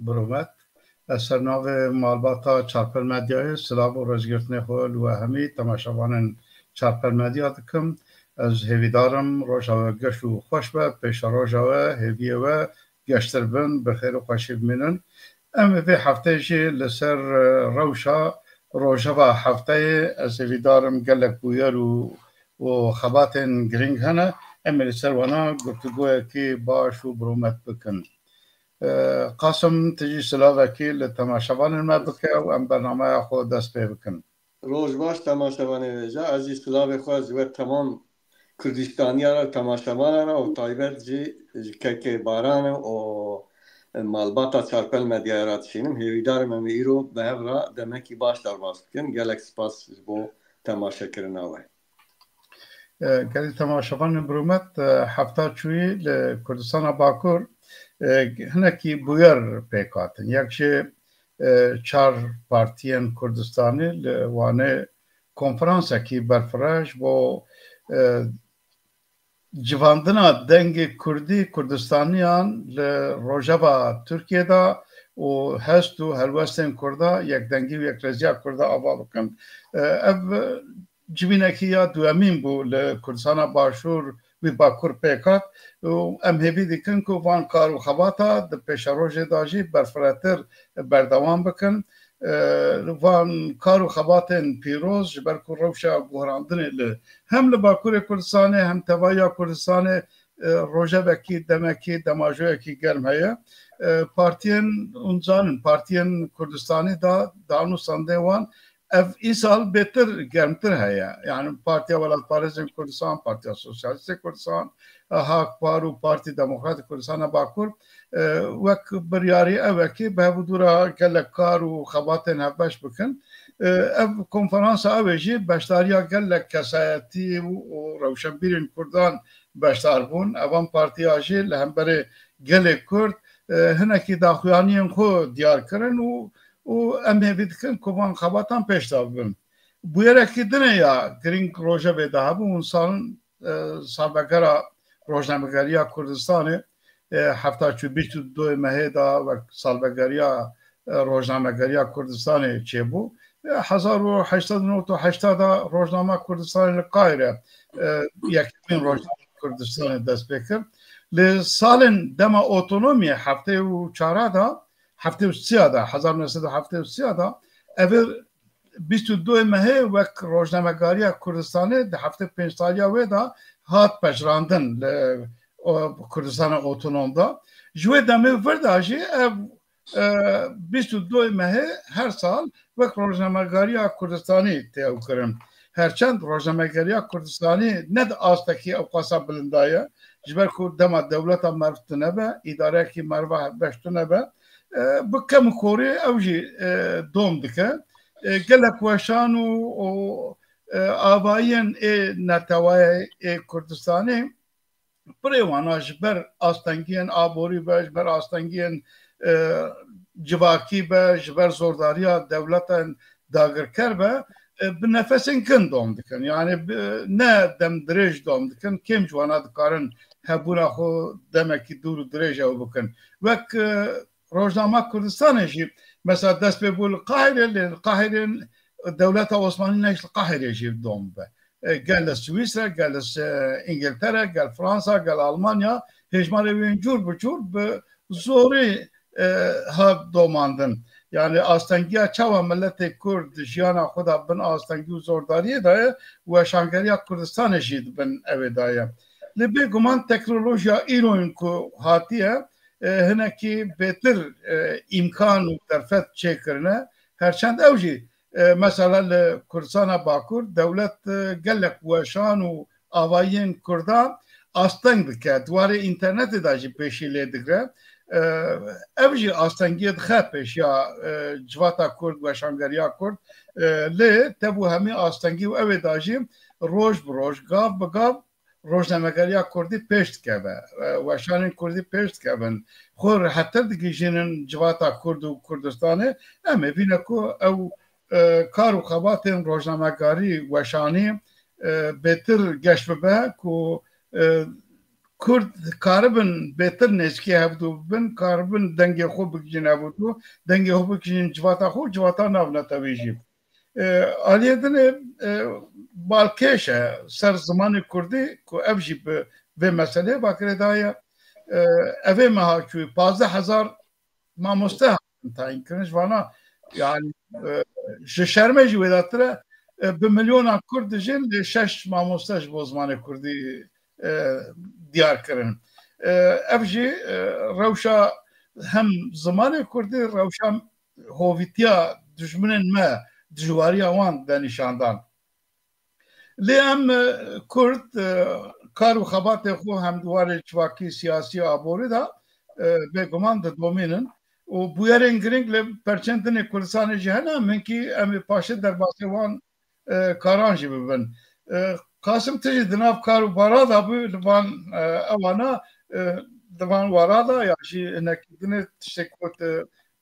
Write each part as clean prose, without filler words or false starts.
برومت اثر ناو مالباتا چارپل مدیای سلاب و رزگرتن خول و همی تماشاوان چارپل مدیا دکم از هیویدارم روشاوه گشت و خوش به پیش روشاوه هیویه و گشتر بن بخیر و خوشی بمینن ام في هفته جي لسر روشا روجبا هفته از هیویدارم گلک بویر و خباتن گرینگ هنه ام لسر وانا گفتگوه کی باش و برومت بکن قاسم تجي سلاوكي للتماشاوان المبكى وام برنامه خود دست بکن روز باش تماشاوان ویجا عزیز سلاو خواهد و تمام کردستانی را تماشاوان را و تایبت جی که باران و مالباتا چارپل مدیارات شینم هیویدارم امی ایرو به هفرا دمکی باش در باز بکن گلک سپاس بو تماشا کرناوه گلی تماشاوان برومت هفته چوی لکردستان باکور هنکی بویر پیکاتن یکشه چار پارتیان کردستانی لوانه کنفرانس کی برفراش با جواندنا دنگ کردی کردستانیان لروجبا ترکیه دا و هست و هلوستن کردا یک دنگی و یک رزیا کردا آبا بکن اف جبینکی یا دوامین بو لکردستان باشور وی باکور پیکات و ام هیوی دیکن که وان کار و خباتا د پیش روژ داجی برفراتر بردوام بکن وان کار و خباتن پیروز جبر کو روشا گوهراندن هم لباکور کردستان هم توایا کردستان روژه بکی دمکی دماجوی کی گرم هیا پارتین اونجان پارتین کردستانی دا دانو سنده وان اف ایسال بهتر گرمتر هیا یعنی پارتیا ولایت پارتیان کردستان پارتیا سوسیالیست کردستان هاک پارو پارتی دموکرات کردستان باکور وک بریاری اوکی به بودورا گلک کار و خباتن هفش بکن اف کنفرانس اوجی بشتاریا گلک کسایتی و روشنبیرین کردان بشتار بون اوان پارتی آجی لهم گلک کرد هنکی داخویانین خو دیار کرن و ام هیویدکن کوان خباتان پیش دابن بویره کی دنه یا گرینگ روژه بیده هبو اون سالبگرا روژنامه‌گریا کردستان هفته چو 22 مهه دا و سالبگریا روژنامه‌گریا کردستان چه بو 1880 روژنامه کردستان القاهره یکمین روژنامه کردستان دست بکر لسالن دما اوتونومی هفته و چهاره دا هفته و سیاه دا 1973 دا اول 22 مهه وک روژنامه‌گریا کردستان ده هفته 5 سالیا و دا هات پجراندن کردستان اوتونوم دا جوی دمه ورد آجی 22 مهه هر سال وک روژنامه‌گریا کردستانی تیو کرن هرچند روژنامه‌گریا کردستانی ند آستکی او قاسا بلندایه جبر کو دما دولت مرفت نبه اداره کی مروا بشت نبه بکم کوری اوجی دوم دکه گلک وشان و آباین نتوای کردستانی پریواناش بر آستانگین آبوری باش بر آستانگین جواکی باش بر زورداریا دولتن داگر کربه بنفسن کن دوم دکن یعنی نه دم درج دوم دکن کم جوانا دکارن هبونا خو دمکی دور درج او بکن وک روزنامه کردستان جی مثلا دست به بول القاهره دولت عثمانی نش القاهره جی دوم به قال سويسرا قال انجلترا قال فرنسا قال المانيا هجمار وين جور بجور بزوري ها دوماندن يعني آستانگیا چاوا ملت کرد جیانا خدا بن آستانگی زورداری دایه و شانگریا کردستان جید بن اوی دایه لبی گمان تکنولوژیا ایرون کو هاتیه هنکی بهتر امکان و طرفت چه کرنه هرچند اوجی مثلا کردستان باکور دولت گلک وشان و آوایین کردان آستنگ دکه دواره اینترنت داجی پیشی لیدگره اوجی آستنگی دخه پیش یا جواتا کرد و شانگریا کرد لی تبو همی آستنگی و اوی داجی روش بروش گاف بگاف روزنامه‌گریا کردی پیشت کبه و شانین کردی پیشت کبن خور حتی دیگه جنن جواتا کرد و کردستانه اما بینه که او کار و خباتن روزنامه‌گری و شانی بهتر گشت به که Kurd karibin betir neşki hevdu bin karibin denge xo bikjin hevdu denge xo bikjin civata xo civata navna tabijim. Aliyedine balkeşe ser zamanı kurdi ku ev jî ve mesele bakire daya evê meha çû 15,000 mamoste tayin kirin ji vana yani ji şerme jî wêdatire bi milyona Kurd dijîn li 6 mamoste ji bo zimanê Kurdî diyar kirin. Ev jî rewşa hem zimanê Kurdî rewşa hovîtiya dijminên me dijwariya wan de nîşandan. Lê em Kurd kar û xebatê xwe hem duwarê çivakî siyasî aborî da bêguman didomînin û bûyerên giring li perçendinê Kurdistanê jî hene minkî em ê paşê derbasê wan karan jî bibin. Kasım tu jî di nav kar û bara da bû li van ewana di van wara da ya jî hinekî tiştek got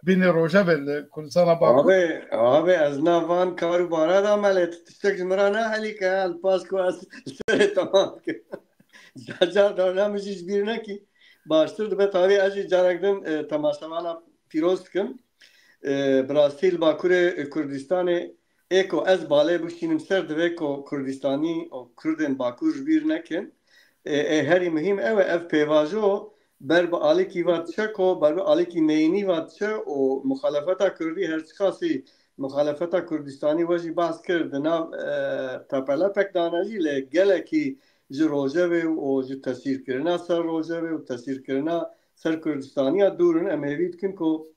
bînê rojevê li Kurdistana Bakur. Abi ez navan kar û bara da me tiştek ji min re nehelîke pas ku ez serê temam kir. Car davran jî ji bîr nekî. Baştir dibe tavî ez jî carek din temaşevana pîroz dikim. Bi rastî li Bakurê Kurdistanê eko ez balê bişînim ser divê ku Kurdistanî û Kurdên Bakur ji bîr nekin. Herî mihîm ew e ev pêvajo ber bi alîkî ve diçe ku ber bi alîkî neyînî ve diçe û muxalefeta Kurdî her çi qasî muxalefeta Kurdistanî we jî behs kir di nav tepelepek dane jî lê gelekî ji rojevê û ji tesîrkirina ser rojevê û tesîrkirina ser Kurdistaniya dûrin em hêvî dikin ku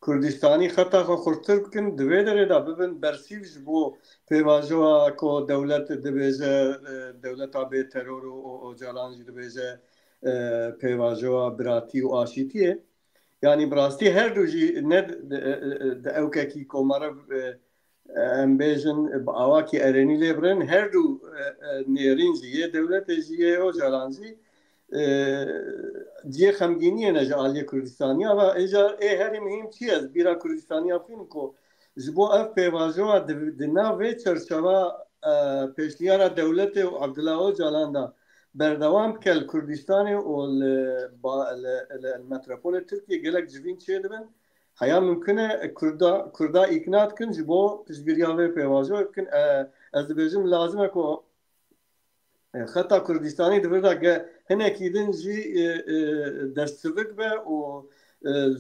Kurdistanî xeta xwe xurttir bikin di vê derê de bibin bersîv ji bo pêvajoya ku dewlet dibêje dewleta bê teror û ocalan jî dibêje pêvajoya biratî û aşîtiyê. Yani bi rastî her du jî ne di ewkekî komariv em bêjin bi awakî erênî lê birin her du nêrîn jî yê dewletê jî yê ocalan jî ciyê xemgîniyê ne ji aliyê Kurdistaniya ve êjar herî mihîm çi ez bîra Kurdistaniya xwînim ku ji bo ev pêvajoya di nav vê çerçeva pêşniyara dewletê û Abdullah Öcalan da berdewam bike li Kurdistanê û li metropolê Tirkiye gelek civîn çê dibin heya mümkün e Kurda îkna dikin ji bo piştgiriya vê pêvajoyê bikin ez dibêjim lazim e ku xeta Kurdistanî di vir de hinekî din jî destçivik be û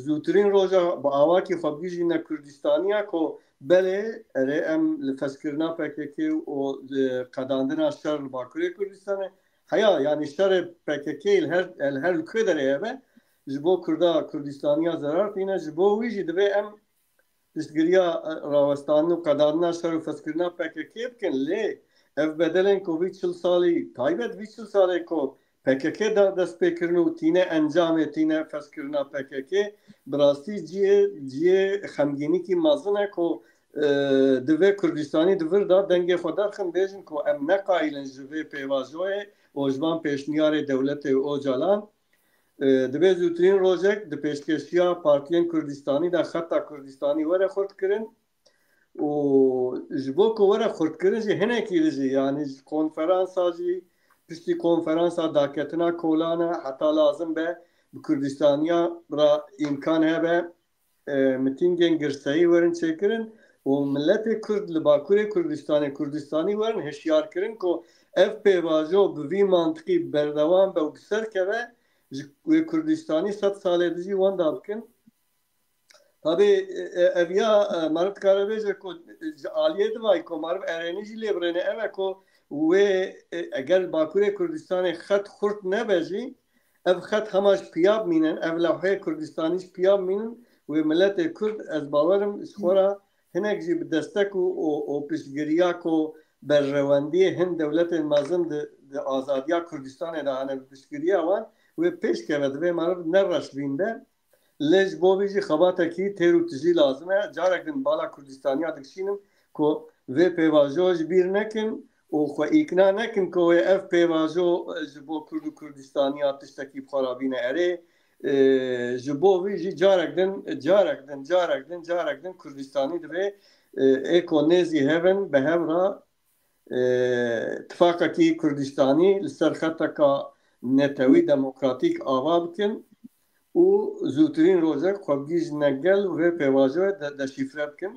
zûtirîn roja bi awakî xwe bigîjîne Kurdistaniya ku belê erê em li feskirina PKK û qedandina şer li Bakurê Kurdistanê heya yani şerê PKK her li ku derê hebe ji bo Kurdistaniya zarar tîne ji bo wî jî divê em piştgiriya rawestanîn û qedandina şer û feskirina PKK bikin lê ev bedelên ku vî 40 salî taybet vî 40 salê ku PKK da destpêkirin û tîne encamê tîne feskirina PKK bi rastî ciyê xemgînîkî mezin e ku divê Kurdistanî di vir da dengê xwe derxin bêjin ku em neqayîlin ji vê pêvajoyê û ji van pêşniyarê dewletê û ocalan divê zûtirîn rojek di pêşkeşiya Partiyên Kurdistanî de xeta Kurdistanî were xurtkirin û ji bo ku were xurtkirin jî hinekî li jî yani konferansa jî piştî konferansa daketina kolan e heta lazim be bi Kurdistaniya ra îmkan hebe mitîngên girseyî werin çêkirin û milletê Kurd li Bakurê Kurdistanî werin hişyarkirin ku ev pêvajo bi vî mantiqî berdewam be û bi ser keve ji wê Kurdistanî 100 salê dijî wan da bikin. Tabii ev ya Marit Karabêje ku aliyê divayî ku mariv erênî jî lê birêne ev e ku wê eger Bakurê Kurdistanê xet xurt nebe jî ev xet hema ji piyab mînin ev lewheyê Kurdistanî ji piyab mînin wê milletê Kurd ez bawerim ji xwe re hinek jî bi destek û piştgiriya ku berrewendiyê hin dewletên mezin di azadiya Kurdistanê de hene bi piştgiriya wan wê pêş keve divê mariv nereşvîn be lê ji bo vî jî xebatekî têr û tijî lazim e carek din bala Kurdistaniya dikişînim ku vê pêvajo ji bîr nekin û xwe îkna nekin ku wê ev pêvajo ji bo Kurd û Kurdistaniya tiştekî bixwarabîne erê ji bo vî jî carek din Kurdistanî divê êko nêzî hevin bi hev re tifakekî Kurdistanî li ser xeteka نتوی دموکراتیک آوا بکن و زودترین روزه خوابگیز نگل و پیواجه دشیفره بکن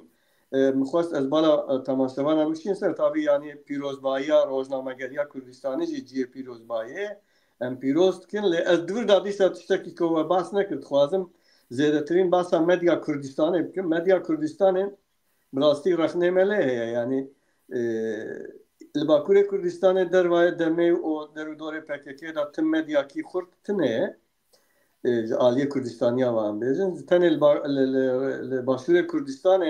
مخواست از بالا تماشاوان هم بشین سر تابی یعنی پیروزبایی روزنامه‌گری کردستانی جی پیروزبایی ام پیروز کن لی از دور دادی سرتشتکی که و باس نکرد خوازم زیاده ترین باسا مدیا کردستانی بکن مدیا کردستانی براستی رخنه ملیه یعنی الباکور کردستان دروای دمی و در دوره پکیکی دا تم مدیا کی خورد تنه عالیه کردستانی هم بیزن تن الباشور کردستان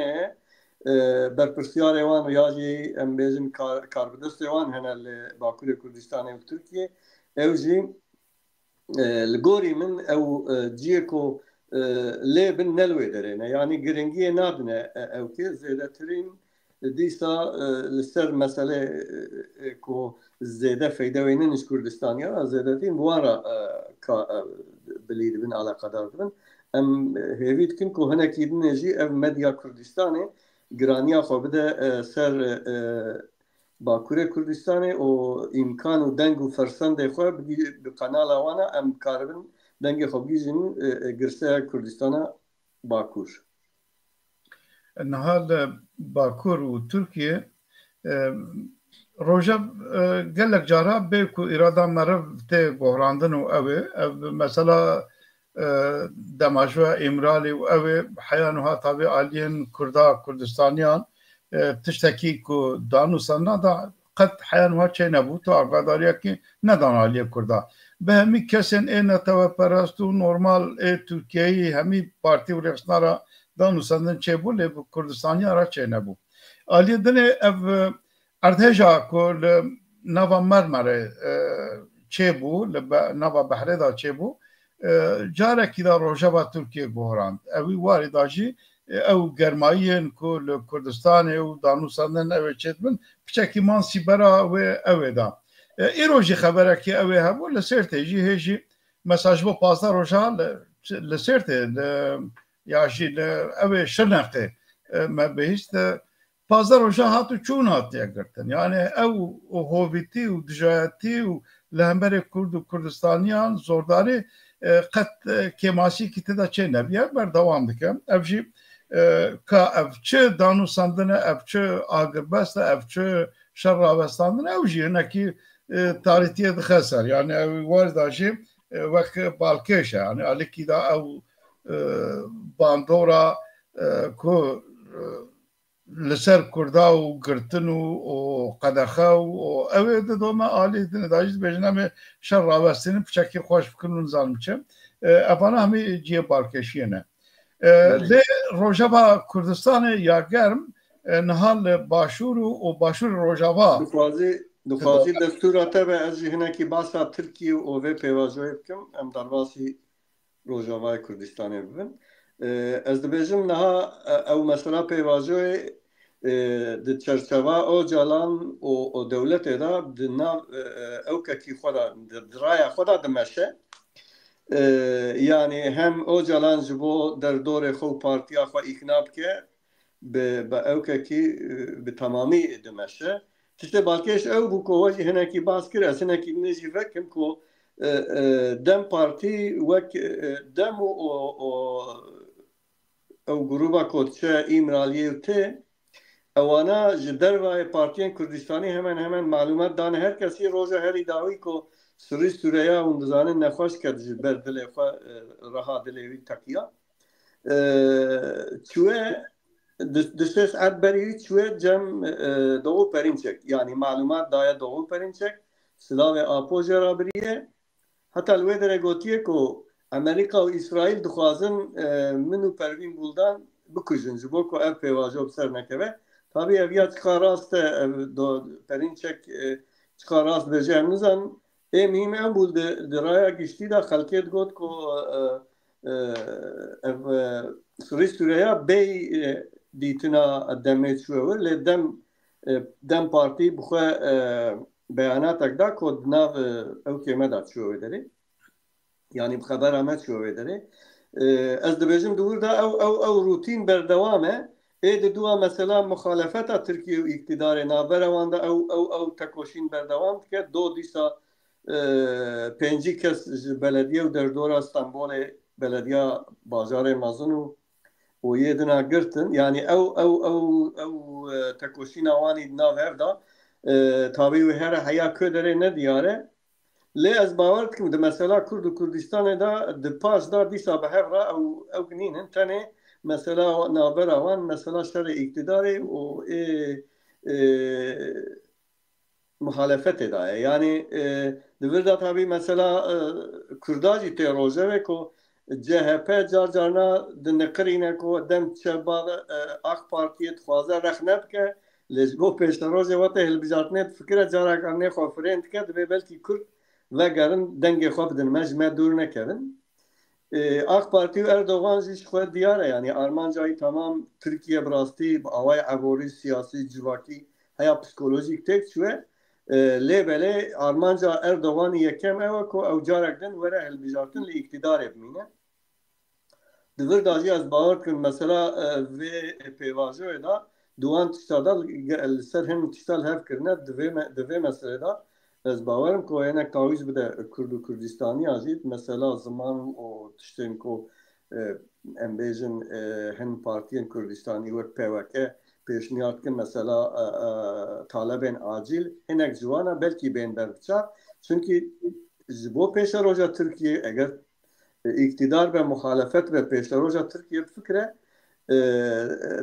برپرسیار وان و یاجی ام بیزن کاربدست وان هنه الباکور کردستان و ترکیه او جی لگوری من او جیکو لیبن نلوی درینه یعنی گرنگی نادنه او که زیده ترین دیسا لسر مسئله کو زیده فیده ویننش کردستانیا زیده تین بوارا بلید بن علاقه دار بن ام هیوید کن کو هنه کیدن جی او مدیا کردستانی گرانیا خو بده سر باکور کردستانی و امکان و دنگ و فرسند خو به قنال وانا ام کاربن دنگ خو بیزن گرسه کردستان باکور نهال باکور و ترکیه روژه گلک جارا به کو اراده مرو ته گهراندن و اوه مثلا دماجو امرالی و اوه حیانوها تابع آلین کردا کردستانیان تشتکی کو دانو سننا دا قد حیانوها چه نبو تو آقاداریا که ندان آلیه کردا به همی کسین اینه تو پرستو نورمال ترکیهی همی پارتی و رخصنارا دانو سندن چه بو لی کردستانیا را چه نبو آلیه دنه او ارتجا کو نوا مرمره چه بو نوا بحره دا چه بو جاره کی دا روژه با ترکیه گوهراند اوی واری داجی او گرمایین کو کردستان او دانو سندن او چت بن پچکی مانسی برا و او دا ای روژی خبره کی او هبو لسرته جی هجی مساج بو 15 روژه لسرته یاشی او شنفته ما بهست 15 روژه هاتو چون هاتیه گرتن یعنی او هویتی و دجایتی و لهمبر کرد و کردستانیان زورداری قد کماسی که تدا چه نبیه بردوام دکم افجی که افچه دانو سندنه افچه آگربسته افچه شر راوستاندنه اوجی نکی تاریتیه دخسر یعنی اوی وارداشی وقت بالکشه یعنی علیکی دا او باندورا که لسر کردا و گرتن و قدخه و اوه ده دوما آلی دنه داجید بجنه شر راوستینه پچکی خوش بکنون ظالم چه افانه همی جیه بالکشیه نه لی روژاوا کردستان یا گرم نهال باشور و باشور روژاوا دخوازی دستوراته به از هنه که باسا ترکی و اوه پیوازوی بکم ام درواسی روژاوای کردستانی ببین از دبیجم نها او مثلا پیوازوی د چرچوا او جالان او دولت دا د ناو او کی خدا درایا خدا دمشه یعنی هم او جالان جبو در دور خو پارتیا خو اکناب که به او کی به تمامی دمشه تشته بالکش او بو کوجی هنه کی باس کرا سنه کی نجی فکم کو دم پارتی وک دم او گروبا کوتچه ایمرالیه ته اوانا جدروای پارتیان کردستانی hemen معلومات دانه هر کسی روزه هری داوی کو سوری سوریا و دزانه نخوش کرد جبر دل خو رها دلوی تکیا چوه دشش ادبری چوه جم دو پرینچک یعنی معلومات دایا دو پرینچک سلاو آپوجا رابریه حتی الوی در گوتیه کو امریکا و اسرائیل دخوازن منو پروین بولدان بکجن جبو کو اف پیواجو بسر نکوه tabii evya çıkarast perinçek çıkarast beceğim nizan mühim en buldu diraya geçti de halket got ko Suriye bey ditina demet şuver le dem parti bu beyanat akda kod nav evkeme da şuver deri yani bu haber amet şuver deri az da bejim durda ev rutin berdevame de dua mesela muhalefeta Türkiye iktidarı naberevanda ev tekoşin berdevand ke do disa پنجی کس بلدیه و در دور استانبول بلدیه بازار مزنو و یه دنا گرتن یعنی او تکوشین آوانی ناو هفدا تابی و هر حیا کدره ندیاره لی از باور کم ده مثلا کرد و کردستان دا ده پاس دا دیسا به هفرا او گنینن تنه مثلا نابر آوان مثلا شر اقتداره و مخالفت داره یعنی دویرده تابی مثلا کرداجی تیروزه و که CHP جارنا دنقرینه که دم چبال آخ پارتیت خوازه رخنت که لجبو پیشتروزه وقت هلبجارتنت فکر جارا کرنه خوافرند که دبی بلکی کرد و گرن دنگ خواب دن مجمع دور نکردن آخ پارتی و اردوغان جیش خود دیاره یعنی آرمان جایی تمام ترکیه براستی با آوای عبوری سیاسی جواکی هیا پسیکولوژیک تک شوه لیبله آرمان جا اردوغان یکم اوه که او جارک دن وره هلبجارتن لی اقتدار بمینه دور داجی از باور کن مثلا و پیوازه دا دوان تشتادا سر هم تشتال هف کرنه دوی مسئله دا از باورم که اینه کاویز بده کرد و کردستانی آجید مثلا زمان و تشتین که امبیجن هم پارتین کردستانی وقت پیوکه پیشنیاد کن مثلا طالبین عاجل اینک جوانا بلکی بین برچه چونکه بو پیش روژا ترکیه اگر اقتدار به مخالفت به پیشروژا ترکیه فکره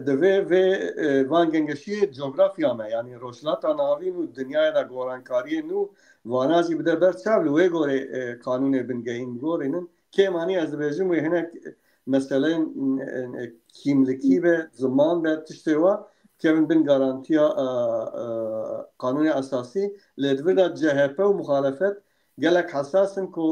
دوی و وانگنگشی جغرافیا ما یعنی روشلاتا ناوین و دنیای دا گورانکاری نو وانازی بده برچاو لوی گوره قانون بنگهین گورینن که معنی از بیجم و هنک مثلا کیملکی به زمان به تشتوا که بن گارانتیا قانون اساسی لدوی دا CHP و مخالفت گلک حساسن که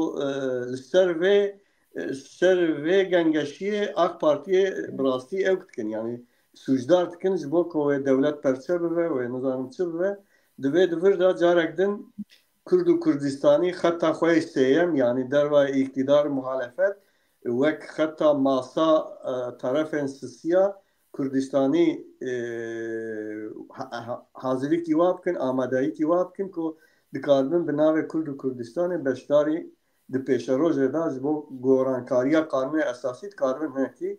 سر و گنگشی آق پارتی براستی اوکت کن یعنی سوجدار تکن جبو که دولت پرچه بوه و نظام چه بوه دوی دا جارک دن کرد و کردستانی خطا خواه سیم یعنی در و اقتدار مخالفت وک خطا ماسا طرف انسسیا کردستانی حاضری کی واب کن آمادایی کی واب کن که دکاربن بناوه کرد و کردستان بشداری د پیشروژه دا جبو گورانکاریا قانون اساسی کاربن هنکی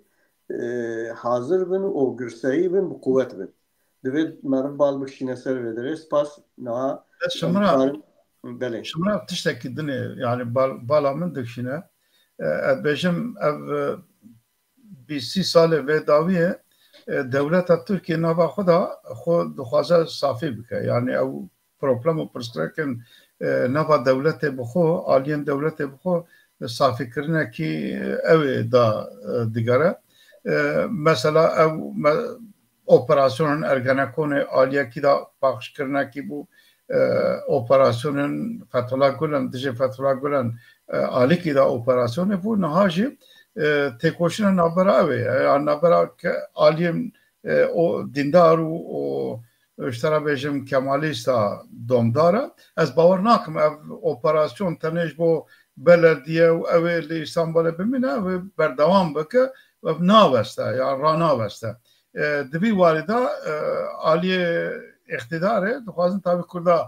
حاضر بن و گرسایی بن و قوت بن دوید مرد بال بکشینه سر ودره سپاس نا شمرا تشتکی دنه yani بالا من دکشینه بیشم ev 20 ساله و داویه دولت ترکیه نوا خود دخوازه صافی بکه yani ev problem و پرسکرکن نوا دولت بخو آلین دولت بخو صافی کرنه کی اوه دا دیگره مثلا او اپراسیون ارگنکون آلیه کی دا پخش کرنه کی بو اپراسیون فتولا گلن دیجه فتولا گلن آلی کی دا اپراسیون بو نهاجی تکوشن نابرا اوه نابرا که آلیم o dindar o اشترا بیشم کمالیستا دومداره از باور نکم اپراسیون تنش بو بلدیه و اوه استانبول بمینه و بردوام بکه و ناوسته یا را ناوسته دبی والده عالی اقتداره دخوازن تابی کرده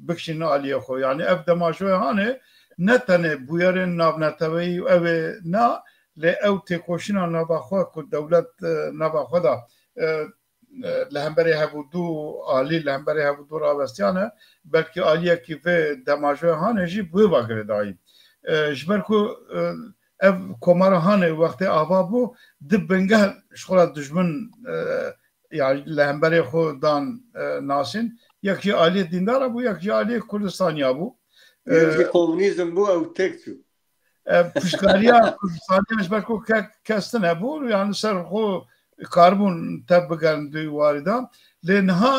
بکشین عالیه خو یعنی اف دماشوه هانه نه تنه بویرن نابنتوی و اوه نه لی او تکوشین نابخواه که دولت نابخواه دا لهمبری هبودو عالی لهمبری هبودو راوستیانه بلکه عالیه که به دماجوه هانه جی بوی باگره دایی جبر که ev komarahane vakti avabû di bingeh şola dijmin yani lehemberê xwe dan nasîn yek jî aliyê dîndar bû yek jî aliyê Kurdistaniya bû komünîzm bû ew tek çû piştgariya Kurdistaniya ji ber ku kestin hebû yani ser xwe karbûn te bigerin duy warîdan lê niha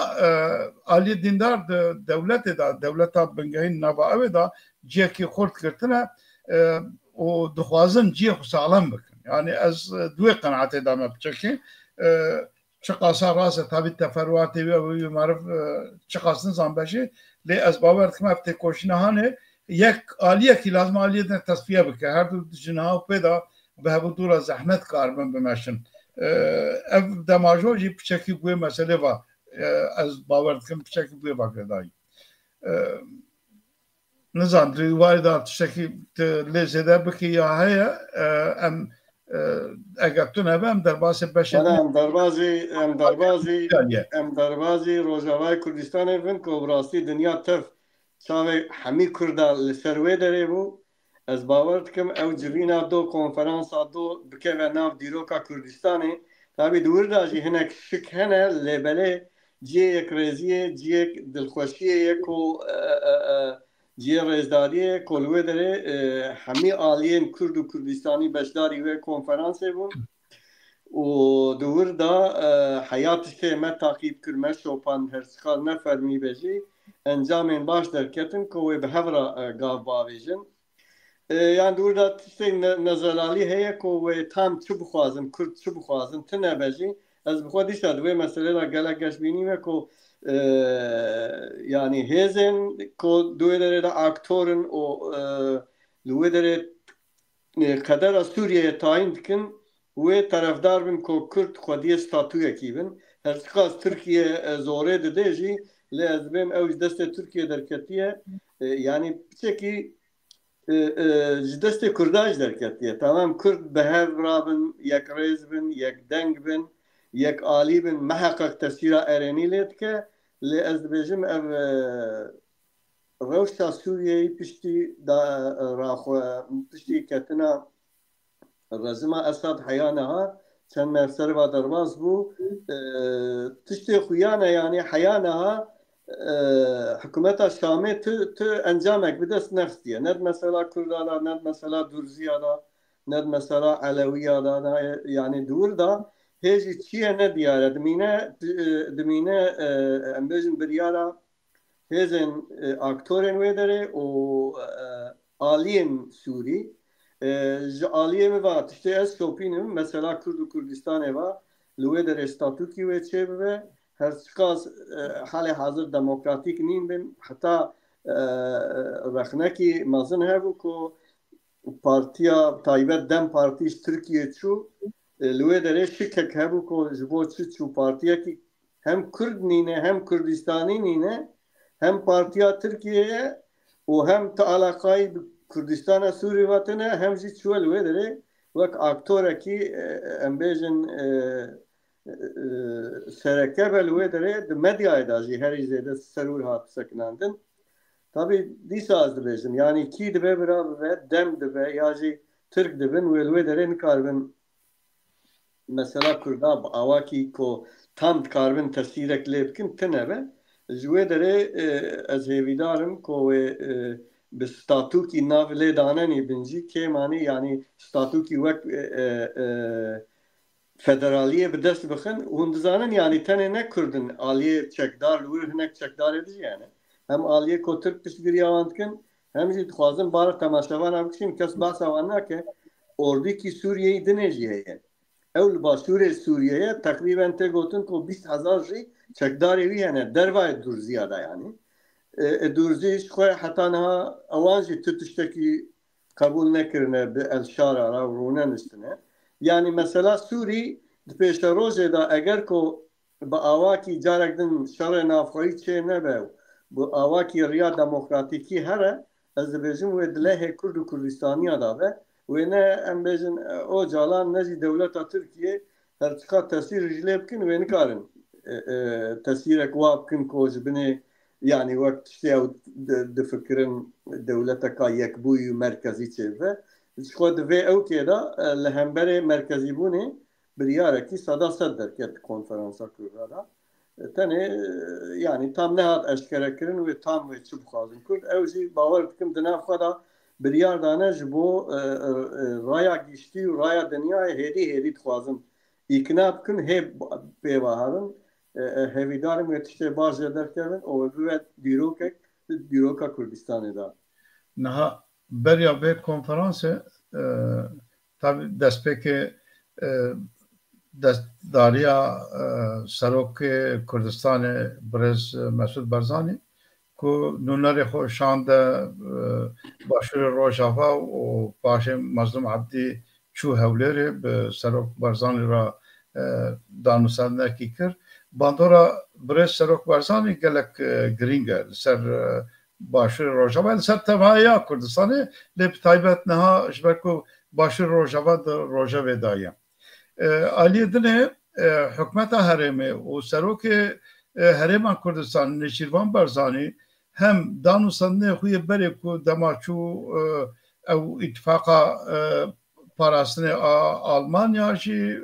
aliyê dîndar di dewletê da dewleta bingehîn nava ew da ciyekî xurt girtine و دخوازن جیه خو سالم بکن یعنی از دوی قناعت دامه بچکی چه قاسا راسه تابی تفرواتی و معرف چه قاسن زن بشه لی از باور کم افته کوشنه هانه یک آلیه که لازم آلیه دن تصفیه بکن هر دو جنها پیدا به هبو دور زحمت کاربن بمشن اف دماجو جی بچکی بوی مسئله و از باور کم بچکی بوی باگردایی نزان دوای دا تشتکی لزده بکی یا هیا ام اگر تو نبه ام در باس بشه ام دربازی روجاوای کردستان بن که براستی دنیا تف چاوه همی کرده لسروه داره بو از باور کم او جوینا دو کنفرانس دو بکه و ناف دیروکا کردستانه تابی دور داجی هنک شک هنه لبله جی یک رزیه جی یک دلخوشیه یکو جی رزداریه کلوه داره همی آلین کرد و کردستانی بشداری و کنفرانس بون و دور دا حیاتش که ما تعقیب کرمه شوپان هرسخال نفرمی بجی انجام باش درکتن که به هفرا گاو باویجن yani burada işte nazarali heye ko ve tam çu bixwazin Kurd çu bixwazin tine bejî ez bixwe dîsa divê meselê gelek geşbînî ko yani hêzên ko duê derê de aktorên û li wê derê qedera Sûriyeyê tayin dikin wê terefdar bin ku Kurd xwediyê statûyekî bin her qas Tirkiye zorê dide jî lê ez dibêm ew ji destê Tirkiye derketiye yani piçekî ji destê Kurdan ji derketiye tamam Kurd bi hev rabin yek rêz bin yek deng bin yek alî bin meheqek tesîra erenî lê dike lê ez dibêjim ev rewşa Sûriyeyê piştî piştî ketina rezima Esad heya neha çend mevserva derbas bû tiştê xuya ne yani heya neha hükümeta Şam'e tı encamek bir dest nefsiye. Ned mesela Kurdala, ned mesela Durziyada, ned mesela Aleviyada yani dur da heci çiye ne diyare dimine embejin bir yara hezen aktörün vedere o aliyen Suri aliye mi var işte es sopinim mesela Kurdistan eva luvedere statuki ve çevre her çıkaz hali hazır demokratik nîn bin hatta rexnekî mezin hebu ku partiya taybet dem partî Türkiye çû li wê derê şikek hebu ku ji bo çi çû partiyekî hem Kurd nîne hem Kurdistanî nîne hem partiya Tirkiye'ye û hem te alaqayî bi Kurdistana Sûrî vetine hem jî çûye li wê derê wek aktorekî em bêjin sereke ve li wê derê di medyayê da jî herî zêde serûr hat sekinandin. Tabii dîsa ez dibêjim yani kî dibe bira bibe dem dibe ya jî Tirk dibin wê li wê derê nikarbin mesela Kurda awakî ku tam dikarbin tesîrek lê bikin tune be ji wê derê ez hêvîdarim ku wê bi statûkî nav lê danenî bin jî kêmanî yani statûkî wek federaliye bir dest bixin hûn dizanin yani tenê ne Kurdin aliyê çekdar li wir hinek çekdarê dijî yani hem aliyê ku Tirk piştgiriya wan dikin hem jî dixwazin bara temaşevanan bikişîn kes behsa wan nake ordikî Sûriyeyê dinê jî heye ew li başûrê Sûriyeyê teqrîben tê gotin ku 20,000 jî çekdarê wî hene dervayê Durziya da yani Durzî ji xwe heta niha ewan jî tu tiştekî qebûl nekirine bi elşara ra rûne niştine yani mesela Sûrî di pêşa rojê da eger ku bi awakî carek din şerê navxweyî çê nebe bu awakî riya demokratîkî here ez dibêjim wê dilehê Kurd û Kurdistaniya da be wê ne em bêjin o calan ne jî dewleta Tirkiye her çiqa tesîr ji lê bikin wê nikarin tesîrek wa bikin ku ji binê yani wek tiştê ew difikirin dewleteka yekbûyî merkezî çêve ji xwe divê ewkê da li hemberê merkezîbûnê biryarekî seda sed derket konferansa Kurda da tenê yani tam nehat eşkerekirin wê tam wê çi bixwazin Kurd ew jî bawer dikim di nav xwe da biryar dane ji bo raya giştî û raya dinyayê hêdî dixwazin îkna bikin hê pêvaharin hêvîdarim wê tiştê baş jê derkevin û bibe dîrokek dîroka Kurdistanê da niha beriya vê konferansê tabii destpêkê destdariya Serokê Kurdistanê Birêz Mesûd Barzanî ku nûnerê xwe şande başûrê Rojava û paşê Mazlûm Ebdî çû Hewlêrê bi Serok Barzanî ra danûstandinekî kir bandora Birêz Serok Barzanî gelek girîng e li ser باشور روجاوا سر تمایا کردستانی لب تایبت نها شبکو باشور روجاوا روجاوا دایم علی دنه حکمت هرمه و سروک هرم کردستان نشیروان برزانی هم دانوسانه خوی بره کو دماچو او اتفاقا پاراستنه آلمانیا جی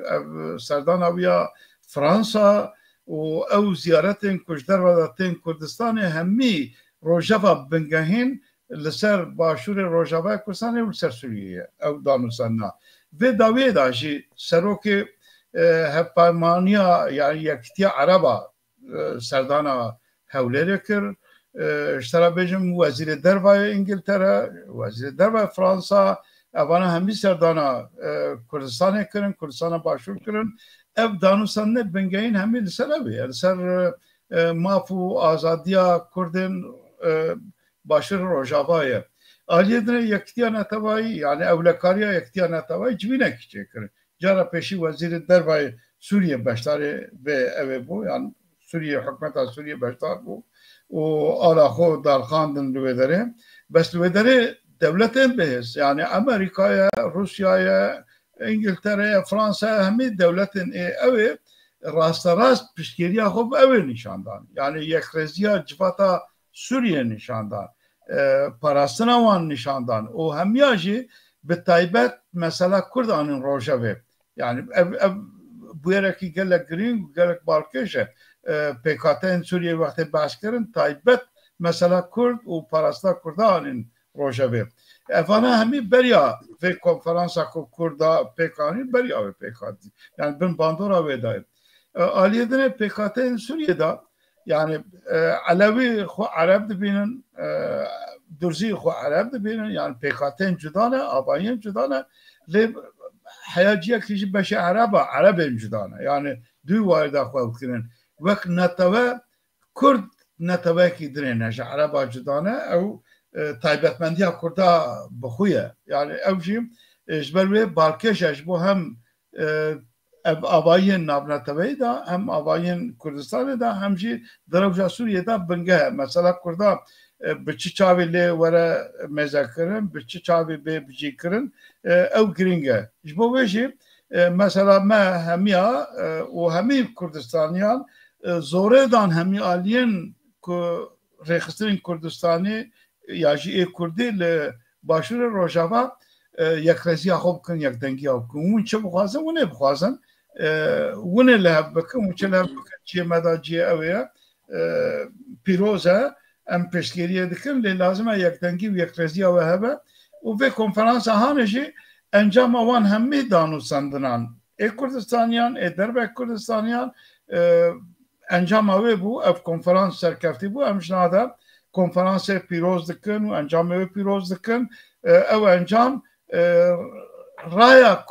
سردان اویا فرانسا و او زیارتین کشدر و داتین کردستان همی روجاوا بنگهین لسر باشور روجاوا کردستان و لسر سوریه او دانوسانه و داوی داشی سروک هپارمانیا yani یکتیا عربا سردانا هولری کر اشترا بجم وزیر دروای انگلترا وزیر دروای فرانسا اوانا همی سردانا کردستان کرن کردستان باشور کرن ev danusane bengeyin hemi li ser ev yani ser mafu azadiya Kurdin başır Rojava'ya aliyedine yektiya netavayı yani evlekariya yektiya netavayı cibine kiçekir. Cara peşi veziri dervay Suriye başları ve ev bu yani Suriye hükümeta Suriye başlar bu o alakho dalkandın lüvederi bes lüvederi devletin behiz yani Amerika'ya Rusya'ya İngiltere'ye, Fransa'ya hemi devletin evi rast pişkiriya khub evi nişandan. Yani yekreziya civata Suriye nişandan. Parasına van nişandan. O hemiyajı bi taybet mesela Kurdan'ın rojavi. Yani bu yereki gelek girin, gelek balkeşe PKK'nin Suriye vakti başkarın taybet mesela Kurd o parasına Kurdan'ın rojavi. Efana hemi berya ve konferansa Kurda PKK'nın berya ve PKK. Yani ben bandora vedayım. Aliyedine PKK'nın Suriye'de yani Alevi xo Arap dibinin Dürzi xo Arap dibinin yani PKK'nın cüdana, abayın cüdana ve hayaciye kişi beşe Araba, Arabın cüdana. Yani duy varida xalkının ve netave Kurd netave ki direne Araba cüdana ev taybetmendiya Kurda bixuye yani ev jim jberve balkeş bu hem abayın navnetavey da hem abayın Kurdistan'da da hem jî Derewja Suriye'de benge mesela Kurda biçi çavi le vere mezekirin biçi çavi be bici kirin ev giringe jbo veji mesela me hemiya o hemi Kurdistanyan zoredan hemi aliyen ku rexistirin Kurdistan'ı ya jî Kurdî li başûrê Rojava yekreziya xwe bikin yekdengiya bikin hûn çi bixwazin hûn ê bixwazin hûn ê li hev bikin hûn çi li hev bikin ciyê me da ciyê ew ê pîroz e em pêşgiriyê dikin lê lazim e yekdengî û yekreziya we hebe û vê konferansa hanê jî encama wan hemî danûsandinan ê Kurdistaniyan ê derbek Kurdistaniyan encama wê bû ev konferans serkeftî bû em ji nada konferansı pîroz dikin û encamê pîroz dikin ew encam raya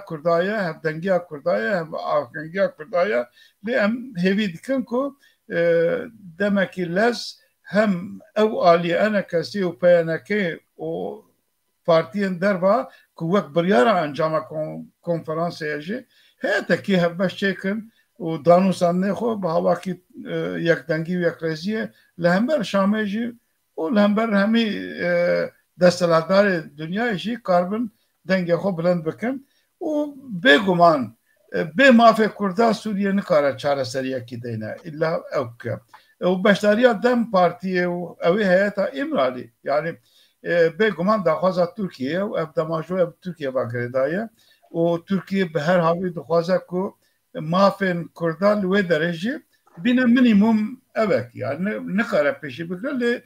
Kurdaye hevdengiya Kurdaye hev akengiya Kurdaye lê em hêvî dikin ku demekî lez hem ew alî enekesî û PNK û partiyên derva ku wek biryara encama konferansê jî hêtekî hevbeş çêkin û danûsanê xwe bi hawakî yekdengî û yekreziyê li hember Şamê jî û li hember hemî destelatdarê Dunyayê jî karbin dengê xwe bilind bikin û bêguman bê mafê Kurda Sûriye nikare çareseriyekî deyne illa ew bike û beşdariya Dem Partiyê û ew ê heyeta İmralî yani bêguman daxwaza Tirkiye û ev demajoya Tirkiye vekirê daye û Tirkiye bi her havî dixwaze ku mafên Kurda li wê derê jî bîne minîmum evek yani nikare pêşî bike lê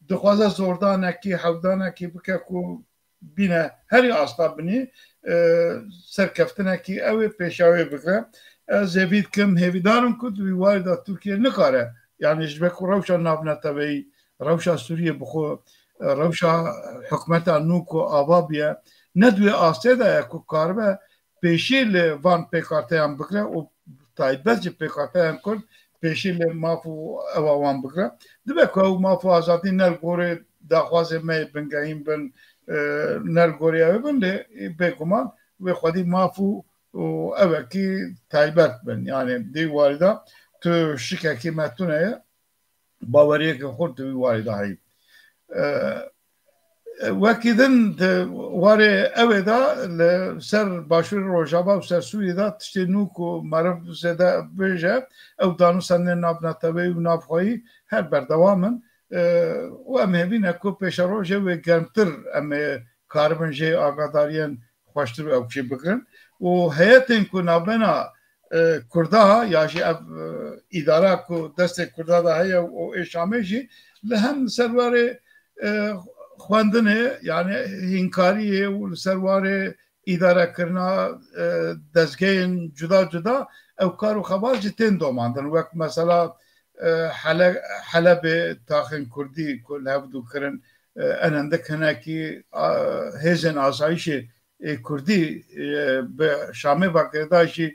dixwaze zordanekî hewdanekî bike ku bîne herî asta binî serkeftinekî ew ê pêşawê bike ez hêvî dikim hêvîdarim ku wî warî da Tirkiye nikare yani ji ber ku rewşa navneteveyî rewşa Sûriye bixwe rewşa hikûmeta nû ku ava biye ne duê astê de ye ku karibe pêşî li van pêkhateyan bikire û taybet ji pêkhateyan Kurd pêşî li maf û ewa wan bikire dibe ku ew maf û azadî nel gorê daxwazê me bingehîn bin nel gorê ew bin lê bêguman wê xwedî maf û evekî taybet bin yani dî warî da tu şikekî me tune ye باوریه که خورد وی وارد هایی وەکیدن وارێ ئەوێدا لە سەر باشووری ڕۆژاوا و سەر سووریدا تشتێ نوک و مەرەف زێدە بێژە ئەو دانوسەنێ نابنەتەوەی و نافخۆیی هەر بەردەوامن و ئەم هێبینە کو پێشە ڕۆژێ وێ گەرمتر ئەمێ کاربن ژێ ئاگاداریان خۆشتر ئەو کشێ بکردن و هەیەتێن کو ناوبەنا کوردا یاژی ئەv ئیدارا کو دەستێک کوردادا هەیە و ئێشامێژی لە هەم سەروارێ خواندنê yani hînkariyê û li ser warê îdarekirina dezgehên cuda cuda ew kar û xebat jî tên domandin wek mesela Helebê taxên Kurdî ku li hevdû kirin enendik hinekî hêzên asayişê Kurdî bi Şamê vekirda jî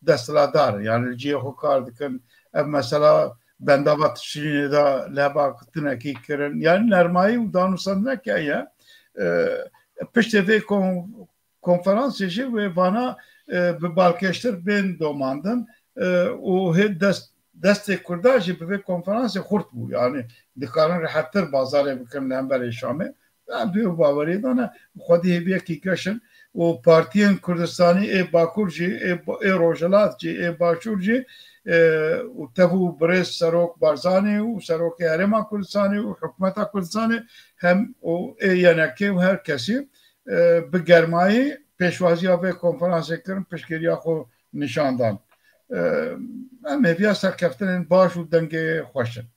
desthilatdar yani ciyê xwe kar dikin ev mesela bendava tişrînê da leba tinekî kirin yani nermayî û danûsandinekê heye piştê vê konferansê jî wê vana bi balkêştir bên domandin û hê destê Kurda jî bi vê konferansê xurt bû yani dikarin rehettir bazarê bikin li hemberê Şamê bê bawerî dane xwedî hêviyekî geşin û partiyên Kurdistanî ê Bakur jî ê Rojhilat jî ê Başûr jî û tevû birêz Serok Barzanî û Serokê Herêma Kurdistanê û Hikûmeta Kurdistanê hem û ê yenekê û her kesî bi germayî pêşwaziya vê konferansê kirin piştgiriya xwe nîşan dan em hêviya serkeftinên baş û dengê xweş in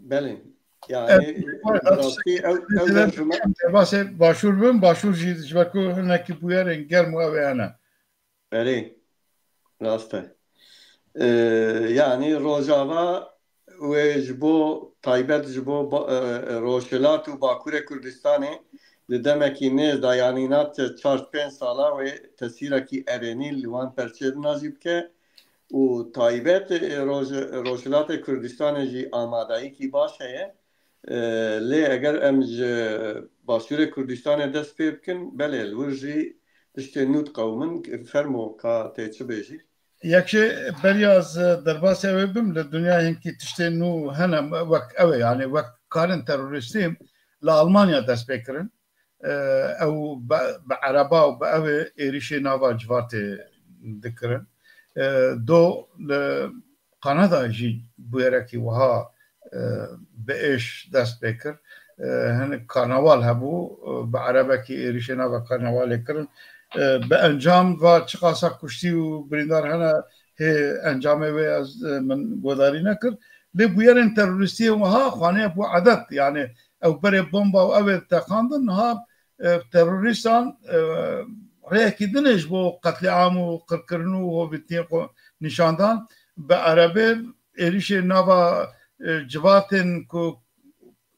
belê yani basê başûr bin başûr jî ji ber ku hinekî bûyerên germ û ew ê hene belê rast e yani Rojava wê ji bo taybet ji bo Rojhilat û Bakurê Kurdistanê li demekî nêz da yanî navçe 4-5 sala wê tesîrekî erênî li wan perçêdina jî bike û taybet Rojhilatê Kurdistanê jî amadayîkî baş heye lê eger em ji Başûrê Kurdistanê dest pê bikin belê li wir jî tiştê nû diqewmin fermo ka tê çi bêjî yekşê beriya ez derbasê ew bim li dunyayekî tiştên nû hene wek ew e yani wek karên terorîstî li Almanya dest pê kirin ew bi ereba û bi ew êrişê nava civatê dikirin do li Kanada jî bûyerekî wiha bi êş dest pê kir hinek karnaval hebû bi erebekî êrişê nava karnavalê kirin bi encam va çi qasa kuştî û birîndar hene hê encamê wê ez min guhdarî nekir lê bûyerên terorîstiyê wiha xwaneye bû edet yani ew berê bomba û ew ê teqandin niha terorîstan rêyekî dinê ji bo qetleam û qirkirin û hovîtiyên xwe nîşandan bi erebê êrişê nava civatên ku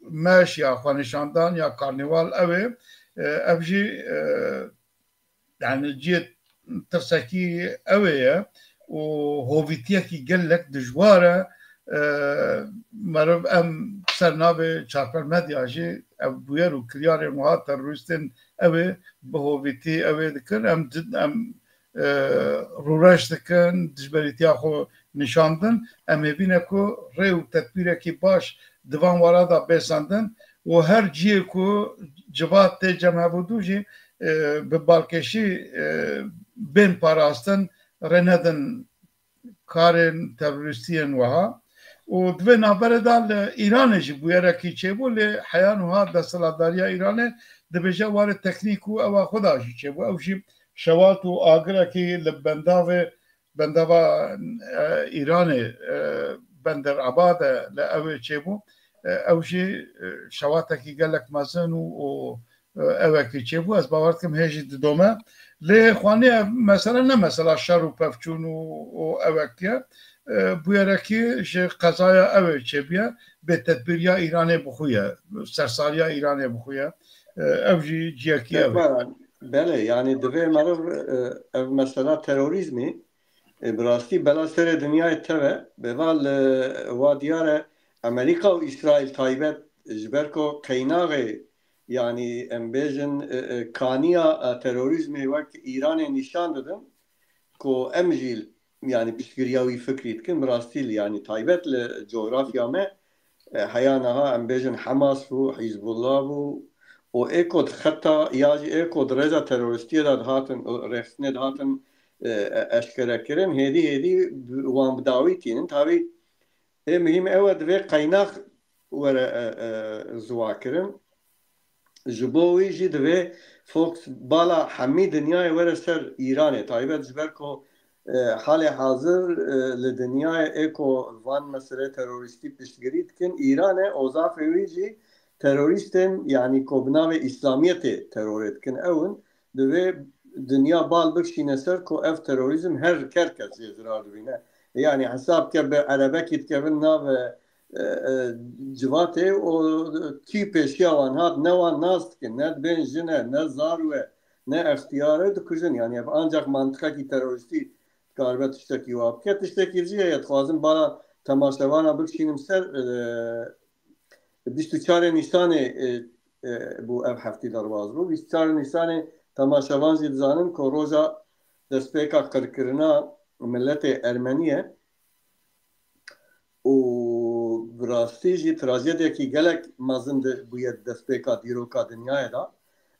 meş ya xwenîşandan ya karnîval ew ê ev jî yani ciyê tirsekî ew ê ye û hovîtiyekî gelek dijwar e meriv em ser navê çarpelmedya jî ev bûyer û kiryarên wiha terorîstên ew ê bi hovîtî ew ê dikin em rûreş dikin dijberîtiya xwe nîşandin em ê bîne ku rê û tedbîrekî baş divan wara da bêsandin û her ciyê ku civat tê cem hebûdû jî bi balkêşî bên parastin rê nedin karên terorîstiyên wiha û divê navberê da li Îranê jî bûyerekî çêbû lê heyan wiha desthilatdariya Îranê dibêje warê teknîk û ewa xwe da jî çêbû ew jî şewat û agirekî li bendava Îranê Bender Abadê li ew ê çêbû ew jî şewatekî gelek mezin û evekî çêbû ez bawer dikim hê jî didome lê xwaniye mesela ne mesela şer û pevçûn û evekiye bûyerekî ji qezaya ew ê çêbiye bê tedbîriya Îranê bixuye sersariya Îranê bixuye ev jî ciyekî ew belê yani divê meriv ev mesela terorîzmê bi rastî bela serê dinyayê teve bêva li wa diyar e Amerîka û İsraîl taybet ji ber ku qeynaxê yani em bêjin kaniya terorîzmê wek Îranê nîşan didin ku em jî yani pişkiriyawi fikri dikin birastil yani taybet li coğrafya me hayanaha em bêjin Hamas bû Hizbullah bû û êkod xeta ya jî êkod rêza terorîstiyê de dihatin rexstinê dihatin eşkerekirin hêdî wan bi dawî tînin tavî ê mihîm ew e divê qeynax were ziwakirin ji bo wî jî divê foks bala hemî dinyayê were ser Îranê taybet ji ber ku halê hazir li dinyayê êko van meselê terorîstî piştgirî dikin Îranê ozafê wî jî terorîstên yani ku bi navê İslamiyetê terorê dikin ewin divê dünya bal bikişîne ser ku ev terorîzm herkes jê zirar dibîne yani hesab ke bi erebekî dikevin navê civatê û tî pêşiya wan hat ne wan nas dikin ne dibên jin e ne zar we ne ixtiyarê dikujin yani ev ancak mantıqekî terorîstî dikaribe tiştekî wa bike tiştekî jî heye dixwazim bala temaşevana bikişînim ser 24 Nîsanê bû ev heftî derbas bû 24 Nîsanê temaşevan jî dizanin ku roja destpêka qirkirina milletê Ermenî û bi rastî jî trajediyekî gelek mezin bûye destpêka dîroka dinyayê da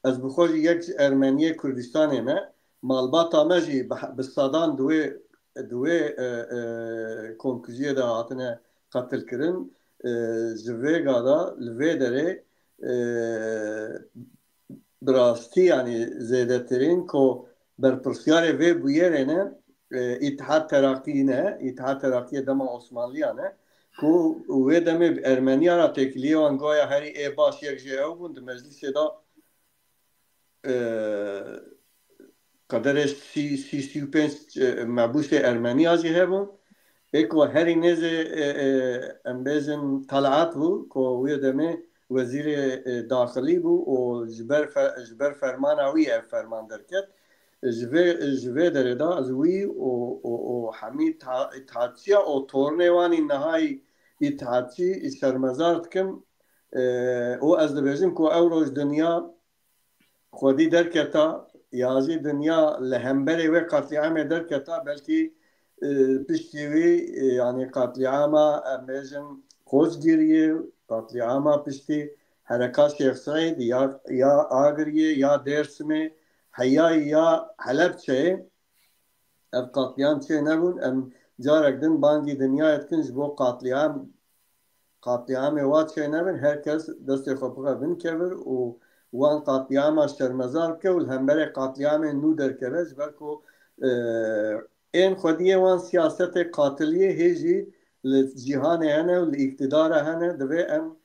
ez bi xwe jî yek ji Ermeniyê Kurdistanê me malbata me jî bi sadan دوی کنکوزیه دا هاتنه قتل کرن جوه گادا لوی داره براستی یعنی زیده ترین که برپرسیار وی بویره نه اتحاد ترقی نه اتحاد ترقی دما عثمانلیه نه که وی دمه ارمنیا را تکلیه وانگویا هری ای باش یک جه او بوند مجلس دا قدرش 35 مبوس ارمنی آجی هبون ایک و هری نزه امبیزن طلعات بو که وی دمه وزیر داخلی بو و جبر فرمان اوی فرمان درکت جوه داره دا از وی و همی اتحادچی و تورنوانی نهای اتحادچی شرمزارد کم و از دبیجم که او روز دنیا خودی درکتا یازی دنیا لهمبری و قتلیعام درکتا بلکی پشتیوی یعنی قتلیعاما امیجن خوزگیریه قتلیعاما پشتی حرکات شیخ سعید یا آگریه یا درسمه حیای یا حلب چه اف قتلیعام چه نبون ام جارک دن بانگی دنیا اتکنج بو قتلیعام وات چه نبون هرکس دست خوبه بین کبر و وان قاتلیاما شرمزار که و همبر قاتلیام نو در کرد بلکه این خودیه وان سیاست قاتلیه هیچی لجهان هنه و لاقتدار هنه دوی ام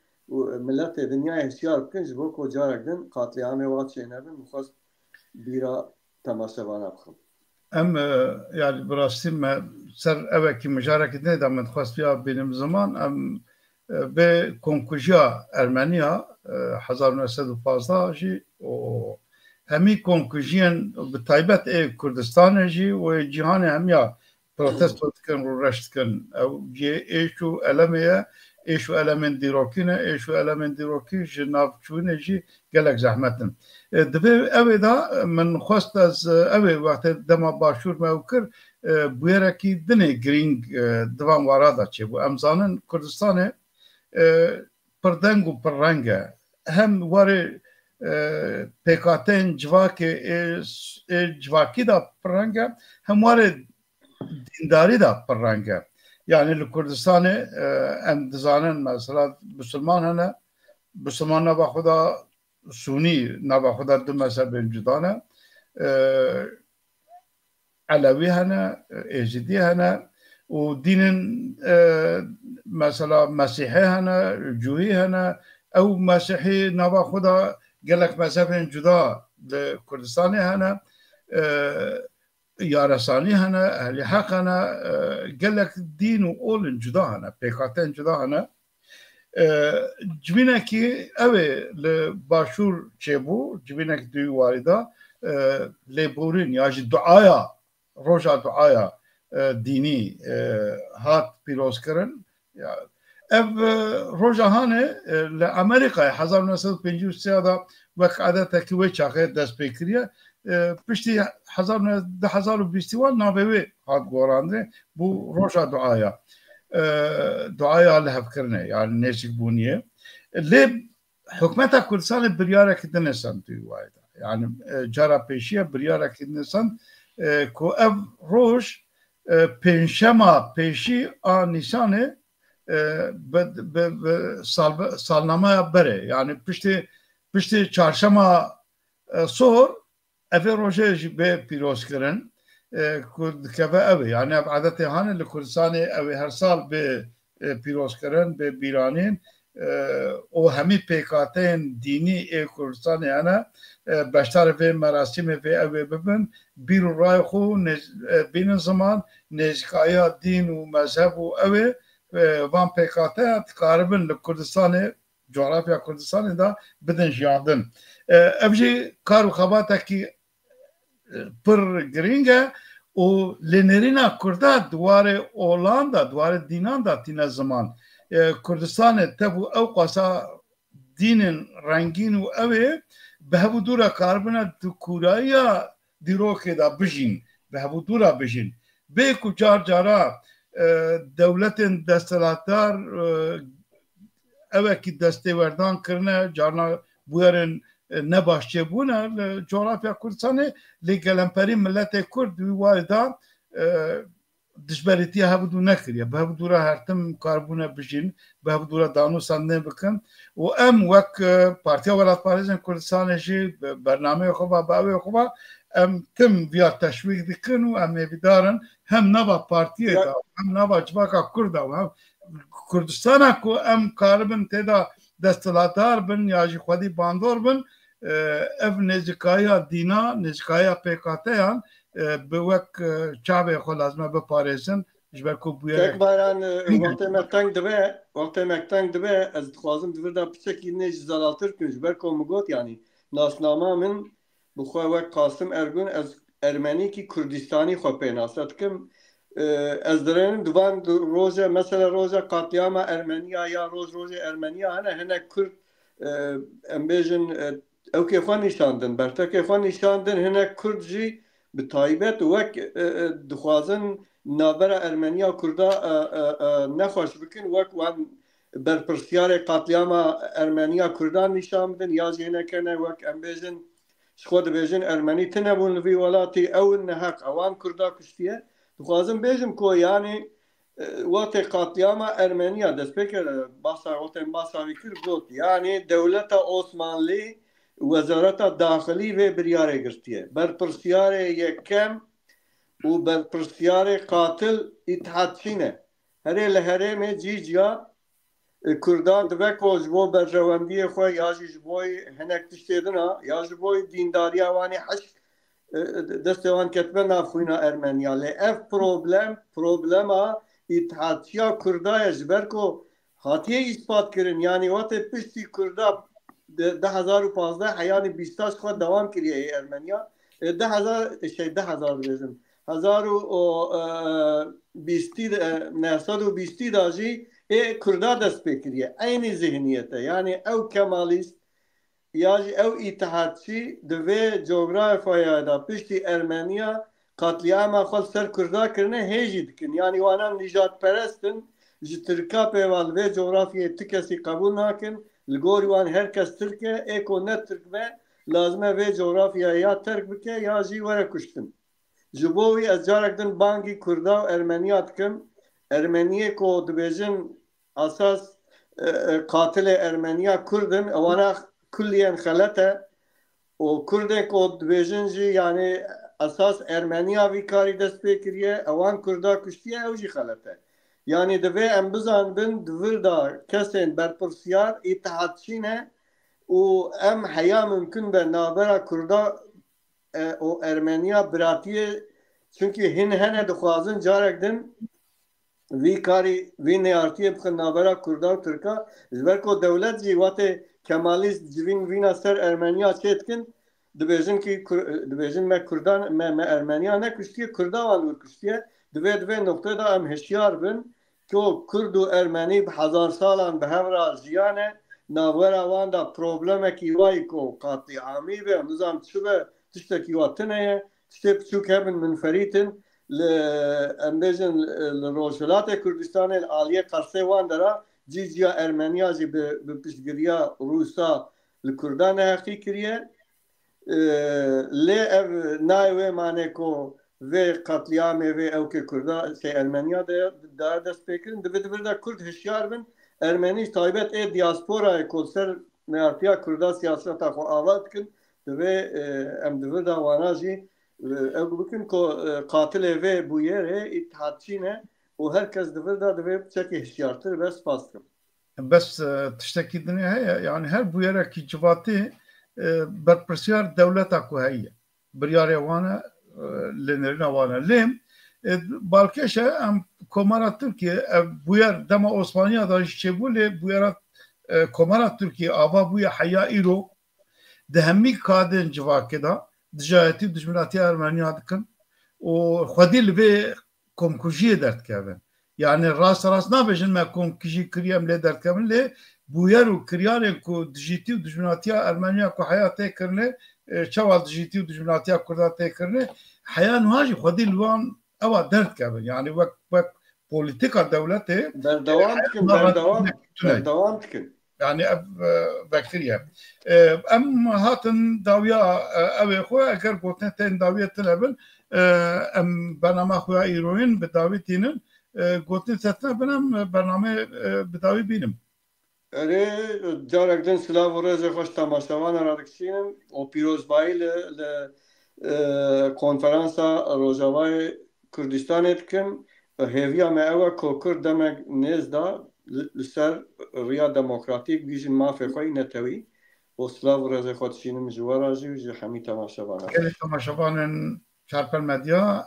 ملت دنیا هشیار بکنج با که جارکدن قاتلیام وات چه نبین مخواست بیرا تماشاوانه بخم ام yani براستی من سر اوه که مجارکت نیدم من خواست بیا بینم زمان ام به کنکوژیا ارمنیا 1915 جی و همی کنکوژین به تایبت کردستان جی و جهان همیا پروتست کن رو رشت کن او جی ایشو علمیه ایشو علمین دیروکینه ایشو علمین دیروکی جناب چونه جی گلک زحمتن دوی اوه دا من خواست از اوه وقت دما باشور موکر بویره کی دنه گرینگ دوام وارادا چه بو امزانن کردستانه پردنگ و پررنگه هم واره پیکاتین جواکی دا پررنگه هم واره دینداری دا پررنگه yani Kurdistan em dizanin mesela Müslüman hene Müslüman nava xuda Suni nava xuda du mezhebên cuda ne Alevi hene Ejidi hene و دینن مثلا مسیحی هنه جوهی هنه او مسیحی نوا خدا گلک مذهب جدا کردستانی هنه یارسانی هنه اهلی حق هنه گلک دین و اول جدا هنه پیکاتین جدا هنه جبینه که اوه لباشور چه بو جبینه که دوی وارده لبورین یا دعایا روژا دعایا دینی هات پیروز کردن اف روزهانه لامریکا 1953 دا وەک عادەتێکی وەی چاقەیە دەست پێ کردە پشتی 2020 navê wê hat gorandiye bû roja duaya duaya li hevkirinê yani nêzîkbûniyê lê hikûmeta Kurdistanê biryarekî dine send tû wayê de yani cara pêşiya biryarekî dine send ku ev roj pênşema pêşî a Nîsanê salnamaya berê yani piştî çarşema sor evê rojê jî bê pîrozkirin ku dikeve ev yani ev adetê hane li Kurdistanê ew her sal bê pîrozkirin bê bîranîn û hemî pêkateyên dînî ê Kurdistanê hene beşdarê vê merasîmê vê ew ê bibin bîr û rayê xwe bînin ziman nêzîkaya dîn û mezheb û ew ê van pêkateya dikaribin li Kurdistanê coğrafya Kurdistanê da bidin jiyandin ev jî kar û xebatekî pir giring e û lê nêrîna Kurda dwarê olan da dwarê dînan da tîne ziman Kurdistanê tevû ew qasa dînin rengîn û ew ê bi hevûdûra karibine di kûrayiya dîrokê da bijîn bi hevûdûra bijîn bê ku car cara dewletên desthilatdar evekî destêwerdan kirine carna bûyerên ne baş çêbûne li coğrafya Kurdistanê lê gelemperî milletê Kurd wî wayê da dijberîtiya hevdû nekiriye bi hevdûra hertim karbûne bijîn bi hevdûra danûsan nê bikin û em wek Partiya Welatparêzên Kurdistanê jî bernameyê xwe ve bavê xwe em tim viya teşwîk dikin û em ê bidarin hem nava partiyê da hem nava civaka Kurd da hem Kurdistana ku em karibin têda desthilatdar bin ya jî xwedî bandor bin ev nêzîkaya dîna nêzîkaya pêkateyan bi wek çavê xwe lazim e biparêzin ji ber ku bûyerek wextê me teng dibe ez dixwazim di vir de piçekî nê ji zelaltir bikim ji ber ku min got yanî nasnama min bi xwe wek Kasım Ergun ez Ermenîkî Kurdistanî xwe pênase dikim ez dirênim divan roja mesela roja qatliyama Ermeniya ya roja Ermeniya hene hinek Kurd em bêjin ewkê xwe nîşandin bertekê xwe nîşandin hinek Kurd jî bi taybet wek dixwazin navbera Ermeniya Kurda nexweş bikin wek wan berpirsyarê qatliyama Ermeniya Kurdan nîşan bidin ya jî hinek hene wek em bêjin ji xwe dibêjin Ermenî tune bûn li vî welatî ew neheq ewan Kurda kuştiye dixwazim bêjim ku yanî watê qatliyama Ermeniya destpêkir basa watên basa wî kir got yanî dewleta Osmanlî Wezareta Daxilî vê biryarê girtiye berpirsyarê yekem û berpirsyarê qatil îtihatçî ne herê li herêmê cîciya Kurdan dibe ku ji bo berjewendiyê xwe ya jî ji bo hinek tiştê din a ya ji bo dîndariya wanê heşt destê wan ketbe navxwîna Ermeniya lê ev problema îtihatçiya Kurda ye ji ber ku hatiye îspat kirin yanî watê piştî Kurda 2015 heyanî bîstaş xwe dewam kiriye Ermeniya 2000 dibêjim 1920 da jî Kurda dest pê kiriye aynî zihniyete yani ew kemalîst ya jî ew îtihatçî di vê coğrafyaya da piştî Ermeniya qatliyama xwe ser Kurda kirine hêjî dikin yani wanan nîjadperestin ji Tirka pêvan vê coğrafyayê ti kesî qebûl nakin li gorî wan her kes Tirk e êko ne Tirk be lazim e vê coğrafyaya ya terk bike ya jî were kuştin ji bo wî ez carek din bangî Kurda û Ermeniya dikim Ermeniyê ku dibêjin asas qatilê Ermeniya Kurdin ewana kulliyen xelet e û Kurdê ku dibêjin jî yani esas Ermeniya vî karî dest pê kiriye ewan Kurda kuştiye ew jî xelet e yani divê em bizanibin di vir da kesên berpirsyar îtihatçî ne û em heya mümkün be navbera Kurda û Ermeniya biratiyê çünkü hin hene dixwazin carek din vî karî vî nêartiyê bikin navbera Kurda û Tirka ji ber ku dewlet jî watê kemalîst civîn vîna ser Ermeniya çê dikin dibêjin me Kurdan me Ermeniya nekuştiye Kurda wan wir kuştiye divê noktaya da em hişyar bin ku Kurd û Ermenî bi hezar salan bi hev re jiyane ناوەرە واندا پرۆبلەمێکی وای کۆ قاتی عامی بێ نظام چ بێ تشتێکی واتنەیە تشتێ بچووک هەبن منفەریتن ئەم بێژن لە ڕۆژهەڵاتێ کوردستانê ئالیە قەرسێ وان دەرا جیجیا ئەرمەنیا jî bi piştgiriya Rûsa li Kurdan heqî kiriye lê ev nayê wê mane ku vê qetliyamê vê ewkê Kurda Ermeniya da dest pêkirin divê de Kurd hişyar bin Ermenî taybet ê diasporayê ku ser meartiya Kurda siyaseta xwe ava dikin divê em divê da wana jî ew bikin ku qatilê vê bûyerê îtihatçîne û herkes divê da divê çekê hişyartir ve spas dikim. بس تشتكي الدنيا هي يعني هل بويرا كي جواتي برپرسيار دولتا كو هي برياري وانا لنرنا وانا لم بالكشة ام كومارا تركيا بوير دما عثمانيا دا شبول بويرا كومارا تركيا آوا بويا حيا إيرو دهمي كادن جواكي دا دجايتي دجمناتي أرمانيا دكن وخدي لبي كومكوجيه درد كابن يعني راس نابجن ما كون كجي كريام لي درد كابن لي بوير وكريان كو دجيتي ودجمناتيا أرمانيا كو حياتي كرنه شوال دجيتي ودجمناتيا كرداتي كرنه حياة نواجي خدي لوان أوا درد كابن يعني وقت بوليتيكا دولتي دوام تكن يعني بكتيريا ام هاتن داويا اوي خو اگر بوتن تن داويا تلبن ام برنامه خو ايروين بداويتين قلت ستنا بنام برنامه بداوي بينم اره جارگدن سلاو ورز خوش تماشاوان رادکشین و پیروزبایی ل کنفرانسا روزاوای کردستان اتکن هیویا ما اوا کو کرد دمک نزدا لسر ریا دموکراتیک بیشن مافی خوی نتوی و سلاو ورز خودشینم جوارا جی همی تماشاوان کلی تماشاوان چارپل مدیا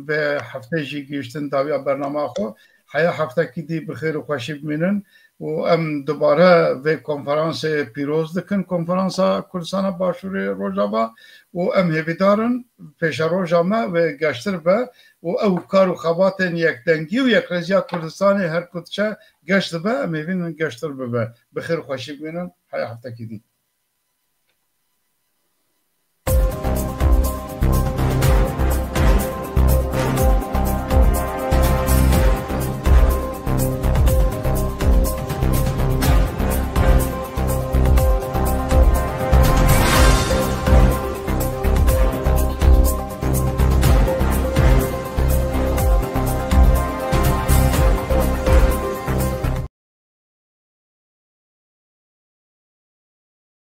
به هفته جی گیشتن داویا برنامه خو حیا هفته کی دی بخیر و خوشی بمینن و ام دوباره به کنفرانس پیروز دکن کنفرانس کردستان باشوری روجاوا و ام هیویدارن پیش روجامه و گشتر به و او کار و خباتن یک دنگی و یک رزیا کردستان هر کدچه گشت به ام هیوین گشتر به بخیر و خوشی بمینن حیا هفته کی دی